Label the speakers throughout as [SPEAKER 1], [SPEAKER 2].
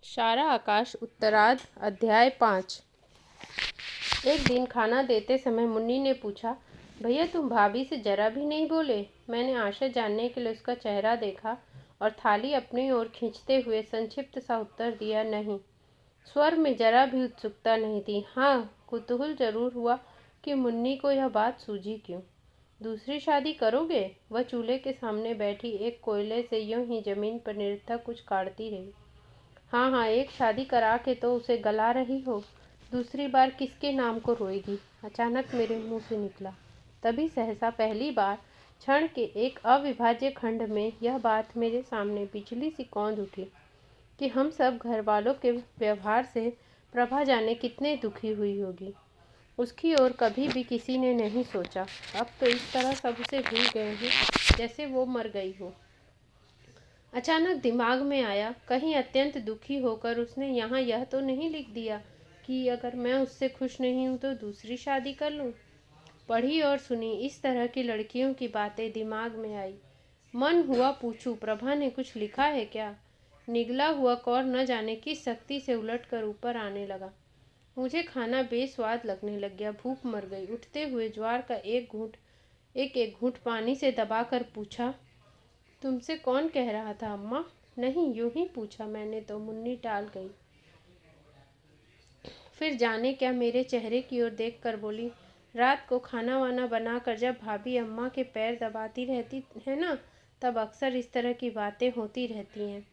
[SPEAKER 1] सारा आकाश उत्तरार्ध अध्याय 5। एक दिन खाना देते समय मुन्नी ने पूछा, भैया तुम भाभी से जरा भी नहीं बोले? मैंने आशा जानने के लिए उसका चेहरा देखा और थाली अपनी ओर खींचते हुए संक्षिप्त सा उत्तर दिया, नहीं। स्वर में जरा भी उत्सुकता नहीं थी। हाँ, कुतूहल जरूर हुआ कि मुन्नी को यह बात सूझी क्यों। दूसरी शादी करोगे? वह चूल्हे के सामने बैठी एक कोयले से यूं ही जमीन पर निरर्थक कुछ काटती रही। हाँ हाँ, एक शादी करा के तो उसे गला रही हो, दूसरी बार किसके नाम को रोएगी? अचानक मेरे मुंह से निकला। तभी सहसा पहली बार क्षण के एक अविभाज्य खंड में यह बात मेरे सामने बिजली सी कौंध उठी कि हम सब घर वालों के व्यवहार से प्रभा जाने कितने दुखी हुई होगी। उसकी ओर कभी भी किसी ने नहीं सोचा। अब तो इस तरह सब उसे भूल गए हैं जैसे वो मर गई हो। अचानक दिमाग में आया, कहीं अत्यंत दुखी होकर उसने यहाँ यह तो नहीं लिख दिया कि अगर मैं उससे खुश नहीं हूँ तो दूसरी शादी कर लूँ। पढ़ी और सुनी इस तरह की लड़कियों की बातें दिमाग में आई। मन हुआ पूछूं, प्रभा ने कुछ लिखा है क्या? निगला हुआ कौर न जाने किस शक्ति से उलटकर ऊपर आने लगा। मुझे खाना बेस्वाद लगने लग गया। भूख मर गई। उठते हुए ज्वार का एक एक घूंट पानी से दबाकर पूछा, तुमसे कौन कह रहा था अम्मा? नहीं, यूं ही पूछा मैंने तो। मुन्नी टाल गई। फिर जाने क्या मेरे चेहरे की ओर देखकर बोली, रात को खाना वाना बनाकर जब भाभी अम्मा के पैर दबाती रहती है ना, तब अक्सर इस तरह की बातें होती रहती हैं।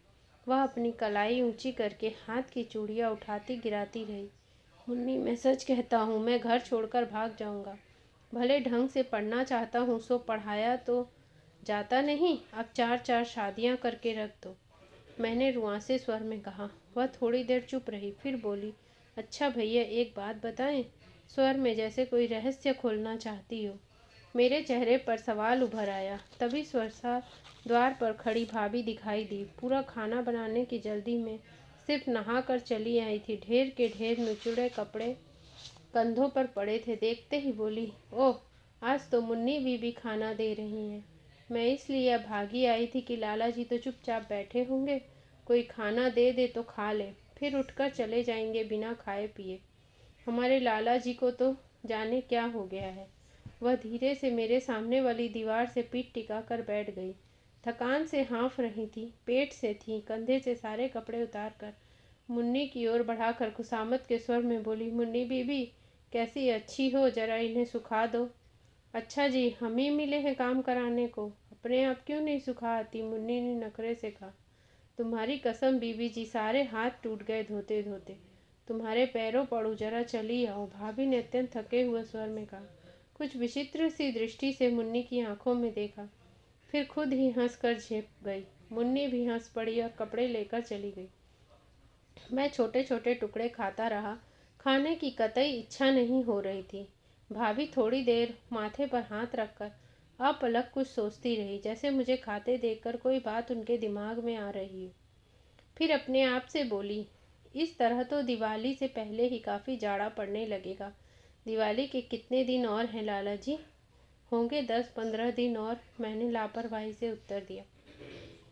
[SPEAKER 1] वह अपनी कलाई ऊंची करके हाथ की चूड़ियाँ उठाती गिराती रही। मुन्नी, मैं सच कहता हूँ, मैं घर छोड़कर भाग जाऊंगा। भले ढंग से पढ़ना चाहता हूँ सो पढ़ाया तो जाता नहीं। अब चार चार शादियां करके रख दो, मैंने रुआंसे स्वर में कहा। वह थोड़ी देर चुप रही, फिर बोली, अच्छा भैया एक बात बताएं, स्वर में जैसे कोई रहस्य खोलना चाहती हो। मेरे चेहरे पर सवाल उभर आया। तभी स्वरसा द्वार पर खड़ी भाभी दिखाई दी। पूरा खाना बनाने की जल्दी में सिर्फ नहा कर चली आई थी। ढेर के ढेर नुचुड़े कपड़े कंधों पर पड़े थे। देखते ही बोली, ओह, आज तो मुन्नी बीबी खाना दे रही हैं। मैं इसलिए अब भागी आई थी कि लाला जी तो चुपचाप बैठे होंगे, कोई खाना दे दे तो खा ले, फिर उठकर चले जाएंगे बिना खाए पिए। हमारे लाला जी को तो जाने क्या हो गया है। वह धीरे से मेरे सामने वाली दीवार से पीठ टिकाकर बैठ गई। थकान से हाँफ रही थी, पेट से थी। कंधे से सारे कपड़े उतार कर मुन्नी की ओर बढ़ाकर खुशामद के स्वर में बोली, मुन्नी बीबी कैसी अच्छी हो, जरा इन्हें सुखा दो। अच्छा जी, हम ही मिले हैं काम कराने को, अपने आप क्यों नहीं सुखा आती? मुन्नी ने नखरे से कहा। तुम्हारी कसम बीबी जी, सारे हाथ टूट गए धोते धोते। तुम्हारे पैरों पड़ू, जरा चली आओ, भाभी ने अत्यंत थके हुए स्वर में कहा। कुछ विचित्र सी दृष्टि से मुन्नी की आंखों में देखा, फिर खुद ही हंसकर झेप गई। मुन्नी भी हंस पड़ी और कपड़े लेकर चली गई। मैं छोटे छोटे टुकड़े खाता रहा। खाने की कतई इच्छा नहीं हो रही थी। भाभी थोड़ी देर माथे पर हाथ रखकर अपलक कुछ सोचती रही, जैसे मुझे खाते देखकर कोई बात उनके दिमाग में आ रही हो। फिर अपने आप से बोली, इस तरह तो दिवाली से पहले ही काफ़ी जाड़ा पड़ने लगेगा। दिवाली के कितने दिन और हैं लाला जी? होंगे 10-15 दिन और, मैंने लापरवाही से उत्तर दिया।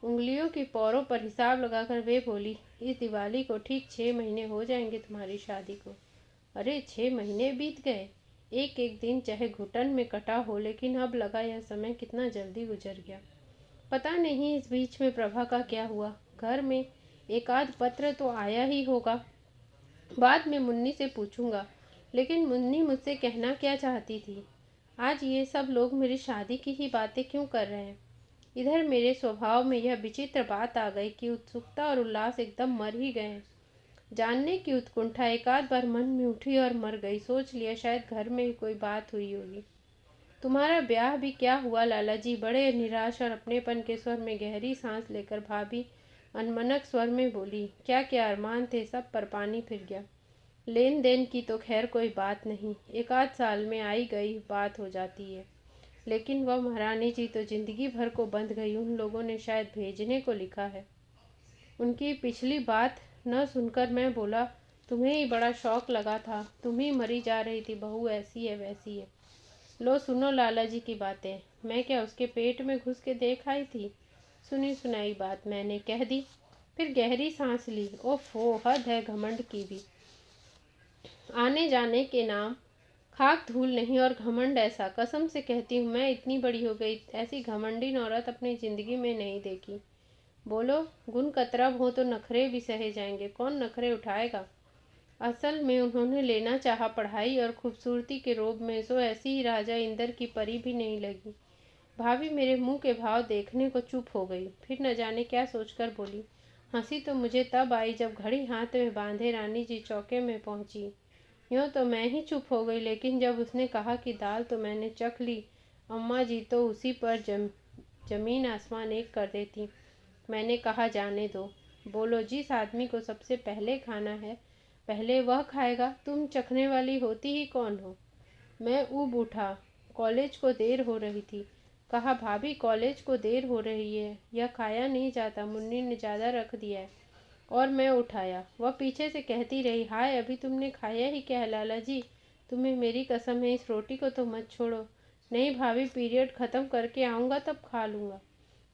[SPEAKER 1] उंगलियों की पौरों पर हिसाब लगाकर वे बोली, इस दिवाली को ठीक 6 महीने हो जाएंगे तुम्हारी शादी को। अरे 6 महीने बीत गए। एक एक दिन चाहे घुटन में कटा हो, लेकिन अब लगा यह समय कितना जल्दी गुजर गया। पता नहीं इस बीच में प्रभा का क्या हुआ। घर में एक आध पत्र तो आया ही होगा, बाद में मुन्नी से पूछूंगा। लेकिन मुन्नी मुझसे कहना क्या चाहती थी? आज ये सब लोग मेरी शादी की ही बातें क्यों कर रहे हैं? इधर मेरे स्वभाव में यह विचित्र बात आ गई कि उत्सुकता और उल्लास एकदम मर ही गए। जानने की उत्कंठा एक आध बार मन में उठी और मर गई। सोच लिया शायद घर में ही कोई बात हुई होगी। तुम्हारा ब्याह भी क्या हुआ लाला जी? बड़े निराश और अपनेपन के स्वर में गहरी सांस लेकर भाभी अनमनक स्वर में बोली, क्या क्या अरमान थे, सब पर पानी फिर गया। लेन देन की तो खैर कोई बात नहीं, एक आध साल में आई गई बात हो जाती है। लेकिन वह महारानी जी तो जिंदगी भर को बंध गई। उन लोगों ने शायद भेजने को लिखा है। उनकी पिछली बात न सुनकर मैं बोला, तुम्हें ही बड़ा शौक लगा था, तुम ही मरी जा रही थी, बहू ऐसी है वैसी है। लो सुनो लाला जी की बातें। मैं क्या उसके पेट में घुस के देख आई थी? सुनी सुनाई बात मैंने कह दी। फिर गहरी सांस ली। ओफो, हद है घमंड की भी। आने जाने के नाम खाक धूल नहीं, और घमंड ऐसा, कसम से कहती हूँ मैं इतनी बड़ी हो गई, ऐसी घमंडी औरत अपनी जिंदगी में नहीं देखी। बोलो, गुण कतरब हो तो नखरे भी सहे जाएंगे, कौन नखरे उठाएगा। असल में उन्होंने लेना चाहा पढ़ाई और खूबसूरती के रोब में, सो ऐसी ही राजा इंदर की परी भी नहीं लगी। भाभी मेरे मुंह के भाव देखने को चुप हो गई, फिर न जाने क्या सोचकर बोली। हंसी तो मुझे तब आई जब घड़ी हाथ में बांधे रानी जी चौके में पहुंची। यूँ तो मैं ही चुप हो गई, लेकिन जब उसने कहा कि दाल तो मैंने चख ली, अम्मा जी तो उसी पर जमीन आसमान एक कर देती। मैंने कहा जाने दो। बोलो, जिस आदमी को सबसे पहले खाना है पहले वह खाएगा, तुम चखने वाली होती ही कौन हो। मैं ऊब उठा। कॉलेज को देर हो रही थी। कहा, भाभी कॉलेज को देर हो रही है, यह खाया नहीं जाता, मुन्नी ने ज़्यादा रख दिया है। और मैं उठाया। वह पीछे से कहती रही, हाय अभी तुमने खाया ही क्या है लाला जी, तुम्हें मेरी कसम है इस रोटी को तो मत छोड़ो। नहीं भाभी, पीरियड ख़त्म करके आऊँगा तब खा लूँगा।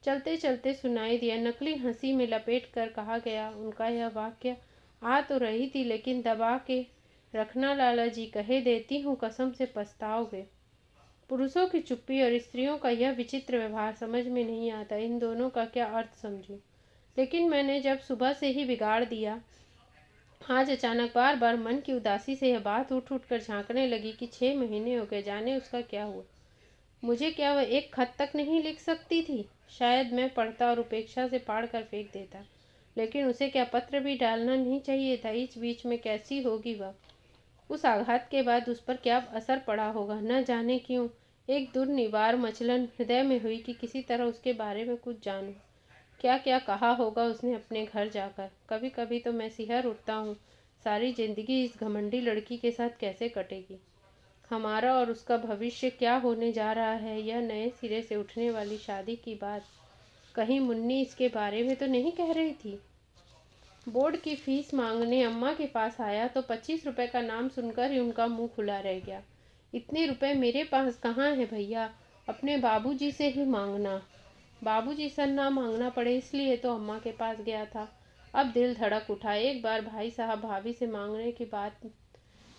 [SPEAKER 1] चलते चलते सुनाई दिया। नकली हंसी में लपेट कर कहा गया उनका यह वाक्य। आ तो रही थी लेकिन दबा के रखना लाला जी, कहे देती हूँ कसम से पछताओगे। पुरुषों की चुप्पी और स्त्रियों का यह विचित्र व्यवहार समझ में नहीं आता, इन दोनों का क्या अर्थ समझूं। लेकिन मैंने जब सुबह से ही बिगाड़ दिया, आज अचानक बार बार मन की उदासी से यह बात उठ उठ कर झांकने लगी कि 6 महीने हो गए, जाने उसका क्या हुआ। मुझे क्या वह एक खत तक नहीं लिख सकती थी। शायद मैं पढ़ता और उपेक्षा से पाड़ कर फेंक देता, लेकिन उसे क्या पत्र भी डालना नहीं चाहिए था। इस बीच में कैसी होगी वह। उस आघात के बाद उस पर क्या असर पड़ा होगा, न जाने क्यों एक दुर्निवार मचलन हृदय में हुई कि किसी तरह उसके बारे में कुछ जानूं। क्या क्या कहा होगा उसने अपने घर जाकर। कभी कभी तो मैं सिहर उठता हूँ, सारी जिंदगी इस घमंडी लड़की के साथ कैसे कटेगी। हमारा और उसका भविष्य क्या होने जा रहा है, यह नए सिरे से उठने वाली शादी की बात कहीं मुन्नी इसके बारे में तो नहीं कह रही थी। बोर्ड की फीस मांगने अम्मा के पास आया तो 25 रुपए का नाम सुनकर ही उनका मुंह खुला रह गया। इतने रुपए मेरे पास कहाँ है भैया, अपने बाबूजी से ही मांगना। बाबूजी से ना मांगना पड़े इसलिए तो अम्मा के पास गया था। अब दिल धड़क उठा। एक बार भाई साहब भाभी से मांगने की बात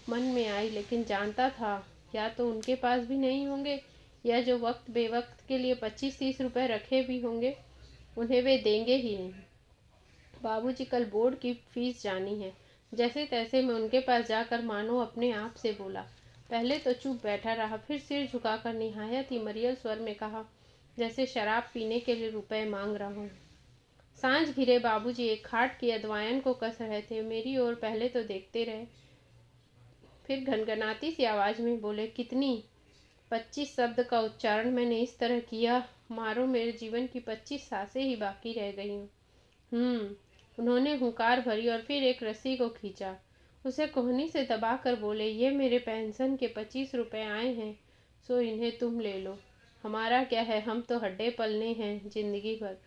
[SPEAKER 1] मन में आई, लेकिन जानता था या तो उनके पास भी नहीं होंगे, या जो वक्त बेवक्त के लिए 25-30 रुपए रखे भी होंगे उन्हें वे देंगे ही नहीं। बाबूजी कल बोर्ड की फीस जानी है। जैसे तैसे मैं उनके पास जाकर मानो अपने आप से बोला। पहले तो चुप बैठा रहा, फिर सिर झुकाकर निहायत ही मरियल स्वर में कहा, जैसे शराब पीने के लिए रुपए मांग रहा हूँ। सांझ घिरे बाबूजी एक खाट की अदवायन को कस रहे थे। मेरी ओर पहले तो देखते रहे, फिर घनघनाती सी आवाज में बोले, कितनी। 25 शब्द का उच्चारण मैंने इस तरह किया मारो मेरे जीवन की 25 सांसें ही बाकी रह गई हूँ। उन्होंने हुंकार भरी और फिर एक रस्सी को खींचा। उसे कोहनी से दबाकर बोले, ये मेरे पेंशन के 25 रुपए आए हैं, सो इन्हें तुम ले लो। हमारा क्या है, हम तो हड्डे पलने हैं जिंदगी भर,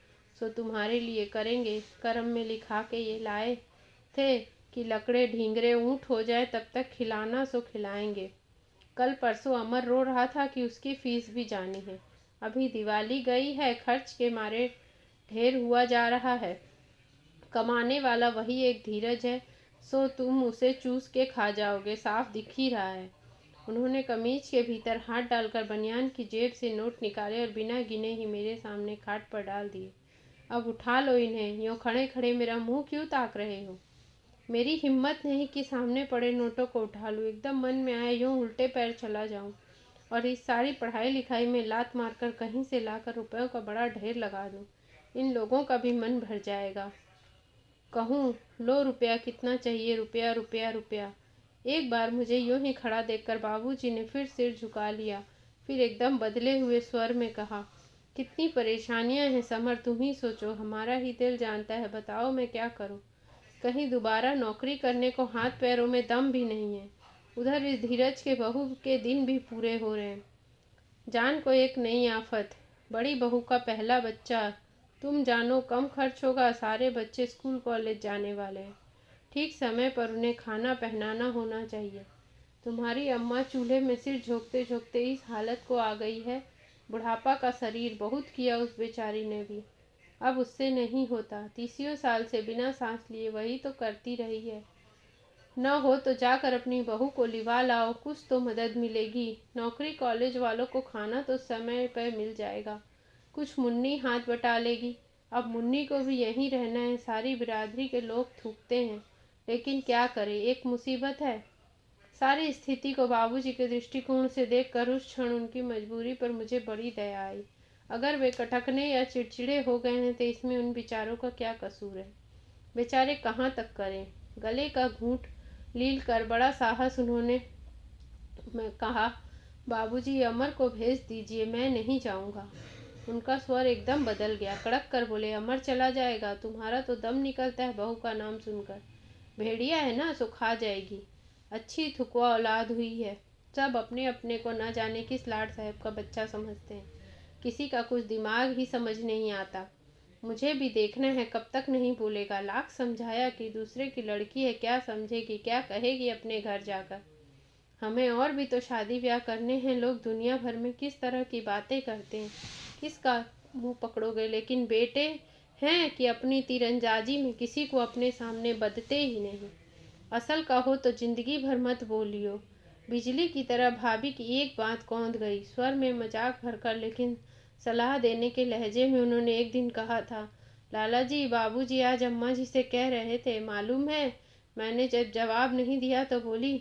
[SPEAKER 1] सो तुम्हारे लिए करेंगे। करम में लिखा के ये लाए थे कि लकड़े ढींगरे ऊँट हो जाए तब तक खिलाना, सो खिलाएंगे। कल परसों अमर रो रहा था कि उसकी फीस भी जानी है। अभी दिवाली गई है, खर्च के मारे ढेर हुआ जा रहा है। कमाने वाला वही एक धीरज है, सो तुम उसे चूस के खा जाओगे, साफ दिख ही रहा है। उन्होंने कमीज के भीतर हाथ डालकर बनियान की जेब से नोट निकाले और बिना गिने ही मेरे सामने खाट पर डाल दिए। अब उठा लो इन्हें, यूँ खड़े खड़े मेरा मुंह क्यों ताक रहे हो। मेरी हिम्मत नहीं कि सामने पड़े नोटों को उठा लूँ। एकदम मन में आया यूँ उल्टे पैर चला जाऊँ और इस सारी पढ़ाई लिखाई में लात मारकर कहीं से लाकर रुपयों का बड़ा ढेर लगा दूँ। इन लोगों का भी मन भर जाएगा। कहूँ, लो रुपया कितना चाहिए, रुपया रुपया रुपया। एक बार मुझे यूं ही खड़ा देखकर बाबूजी ने फिर सिर झुका लिया, फिर एकदम बदले हुए स्वर में कहा, कितनी परेशानियां हैं समर, तुम ही सोचो, हमारा ही दिल जानता है, बताओ मैं क्या करूं। कहीं दोबारा नौकरी करने को हाथ पैरों में दम भी नहीं है। उधर इस धीरज के बहू के दिन भी पूरे हो रहे हैं। जान को एक नई आफत, बड़ी बहू का पहला बच्चा। तुम जानो कम खर्च होगा, सारे बच्चे स्कूल कॉलेज जाने वाले हैं। ठीक समय पर उन्हें खाना पहनाना होना चाहिए। तुम्हारी अम्मा चूल्हे में सिर झोंकते झोंकते इस हालत को आ गई है। बुढ़ापा का शरीर, बहुत किया उस बेचारी ने भी। अब उससे नहीं होता। 30 साल से बिना सांस लिए वही तो करती रही है। न हो तो जाकर अपनी बहू को लिवा लाओ, कुछ तो मदद मिलेगी। नौकरी कॉलेज वालों को खाना तो समय पर मिल जाएगा, कुछ मुन्नी हाथ बटा लेगी। अब मुन्नी को भी यहीं रहना है, सारी बिरादरी के लोग थूकते हैं, लेकिन क्या करे, एक मुसीबत है। सारी स्थिति को बाबूजी के दृष्टिकोण से देखकर उस क्षण उनकी मजबूरी पर मुझे बड़ी दया आई। अगर वे कटकने या चिड़चिड़े हो गए हैं तो इसमें उन बेचारों का क्या कसूर है। बेचारे कहाँ तक करें। गले का घूंट लील कर बड़ा साहस उन्होंने मैं कहा, बाबूजी अमर को भेज दीजिए, मैं नहीं जाऊंगा। उनका स्वर एकदम बदल गया, कड़क कर बोले, अमर चला जाएगा? तुम्हारा तो दम निकलता है बहू का नाम सुनकर। भेड़िया है ना, सो खा जाएगी। अच्छी थुकवा औलाद हुई है। सब अपने अपने को न जाने किस लाड साहब का बच्चा समझते हैं। किसी का कुछ दिमाग ही समझ नहीं आता। मुझे भी देखना है कब तक नहीं बोलेगा। लाख समझाया कि दूसरे की लड़की है, क्या समझेगी, क्या कहेगी अपने घर जाकर। हमें और भी तो शादी ब्याह करने हैं। लोग दुनिया भर में किस तरह की बातें करते हैं, किसका मुंह पकड़ोगे। लेकिन बेटे हैं कि अपनी तीरंदाजी में किसी को अपने सामने बदते ही नहीं। असल कहो तो जिंदगी भर मत बोलियो। बिजली की तरह भाभी की एक बात कौंध गई। स्वर में मजाक भरकर लेकिन सलाह देने के लहजे में उन्होंने एक दिन कहा था, लाला जी, बाबूजी आज अम्मा जी से कह रहे थे, मालूम है। मैंने जब जवाब नहीं दिया तो बोली,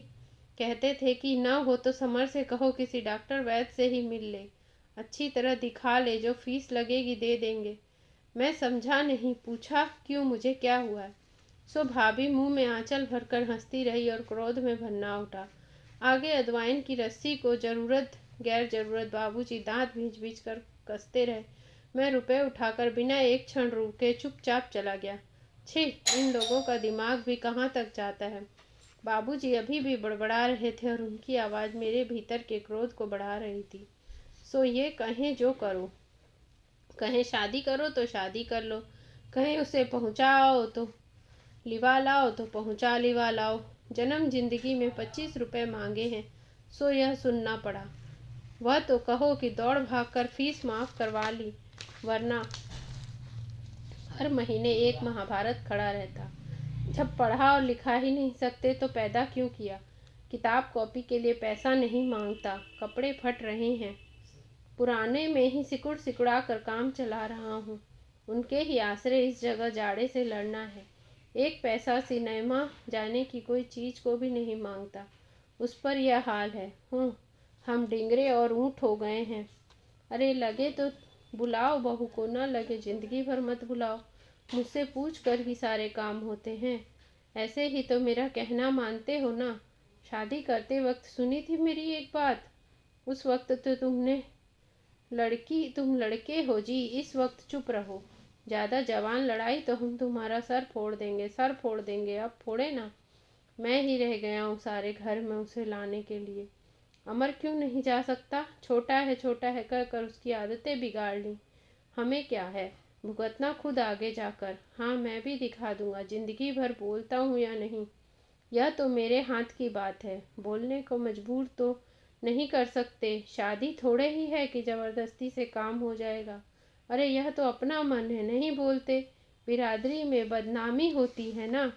[SPEAKER 1] कहते थे कि न हो तो समर से कहो किसी डॉक्टर वैद्य से ही मिल ले, अच्छी तरह दिखा ले, जो फीस लगेगी दे देंगे। मैं समझा नहीं, पूछा क्यों, मुझे क्या हुआ है। सो भाभी मुंह में आंचल भरकर हंसती रही और क्रोध में भरना उठा। आगे अजवाइन की रस्सी को जरूरत गैर जरूरत बाबूजी दांत भींच भींच कर कसते रहे। मैं रुपए उठाकर बिना एक क्षण रुके चुपचाप चला गया। छी, इन लोगों का दिमाग भी कहाँ तक जाता है। बाबूजी अभी भी बड़बड़ा रहे थे और उनकी आवाज़ मेरे भीतर के क्रोध को बढ़ा रही थी। सो ये कहें जो करो, कहें शादी करो तो शादी कर लो, कहें उसे पहुंचाओ तो लिवा लाओ तो पहुंचा लिवा लाओ। जन्म जिंदगी में 25 रुपए मांगे हैं, सो यह सुनना पड़ा। वह तो कहो कि दौड़ भाग कर फीस माफ करवा ली, वरना हर महीने एक महाभारत खड़ा रहता। जब पढ़ा और लिखा ही नहीं सकते तो पैदा क्यों किया। किताब कॉपी के लिए पैसा नहीं मांगता, कपड़े फट रहे हैं, पुराने में ही सिकुड़ सिकुड़ा कर काम चला रहा हूँ। उनके ही आसरे इस जगह जाड़े से लड़ना है। एक पैसा सिनेमा जाने की कोई चीज को भी नहीं मांगता, उस पर यह हाल है। हम डिंगरे और ऊँट हो गए हैं। अरे लगे तो बुलाओ बहू को, न लगे जिंदगी भर मत बुलाओ। मुझसे पूछ कर ही सारे काम होते हैं। ऐसे ही तो मेरा कहना मानते हो ना। शादी करते वक्त सुनी थी मेरी एक बात। उस वक्त तो तुम लड़के हो जी, इस वक्त चुप रहो। ज़्यादा जवान लड़ाई तो हम तुम्हारा सर फोड़ देंगे, सर फोड़ देंगे। अब फोड़े ना। मैं ही रह गया हूँ सारे घर में उसे लाने के लिए। अमर क्यों नहीं जा सकता? छोटा है कर कर उसकी आदतें बिगाड़ ली। हमें क्या है, भुगतना खुद आगे जाकर। हाँ, मैं भी दिखा दूंगा जिंदगी भर बोलता हूँ या नहीं। यह तो मेरे हाथ की बात है, बोलने को मजबूर तो नहीं कर सकते। शादी थोड़े ही है कि जबरदस्ती से काम हो जाएगा। अरे यह तो अपना मन है, नहीं बोलते बिरादरी में बदनामी होती है ना।